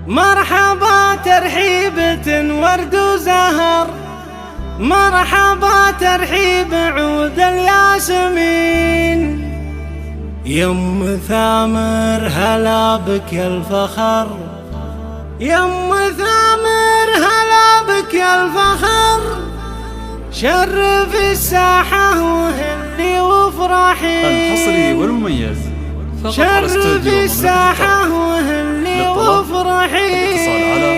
مرحبا ترحيبة ورد وزهر، مرحبا ترحيب عود الياسمين. يم ثامر هلا بك يا الفخر، يم ثامر هلا بك يا الفخر. شرف الساحة وهلي وافرحي، الحصري والمميز فقط على شرف استوديو الساحة وهلي وافرحي. الاتصال على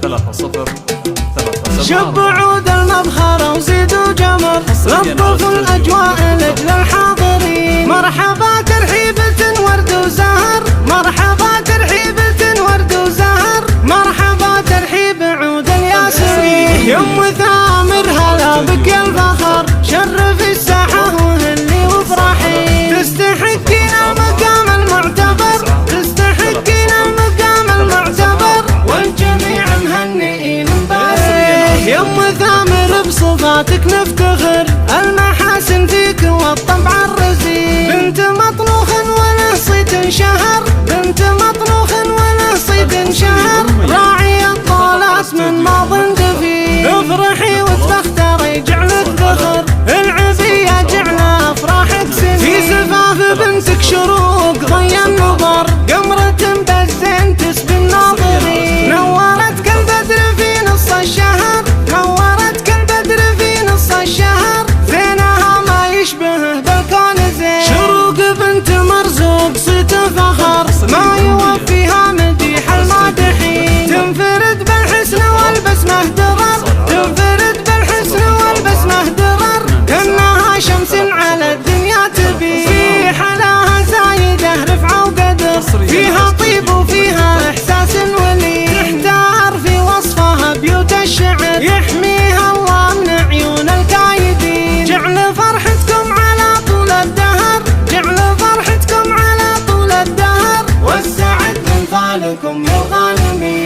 054-29-30-37. شب عود المبخرة وزيدوا جمر، لطفوا الأجواء لأجل الحاضرين. مرحبا ترحيبة ورد وزهر، مرحبا ترحيبة ورد وزهر، مرحبا ترحيب عود الياسمين. يم ثامر هلا بك يا الفخر، شرف الساحة وهلي وافرحي. تستحقين المقام المعتبر، تستحقين المقام المعتبر، والجميع مهنئين مبارك. يم ثامر بصفاتك نفتخر، المحاسن فيك والطبع الرزين. بنت مطلوخ وله صيت شهر، بنت مطلوخ وله صيت شهر، راعي الطالات من ماض دفين. افرحي وتفختري جعلك ذخر، العبية جعل افراحك سنين. في زفاف بنتك شروق ضي النظر، قمرة بالزين تسبي الناظرين. نورت كالبدر في نص الشهر، نورت كالبدر في نص الشهر، زينها ما يشبهه بالكون زين. شروق بنت مرزوق صيت فخر، ما يوفيها مديح المادحين. تنفرد بالحسن والبسمة درر، تنفرد بالحسن والبسمة درر، كأنها شمس على الدنيا تبي. في حلاها زايدة رفعة وقدر، فيها طيب وفيها إحساس ولي. تحتار في وصفها بيوت الشعر، يحميها الله من عيون الكايدين. جعل فرحتكم على طول الدهر، جعل فرحتكم على طول الدهر، والسعد من فالكم يا الغانمين.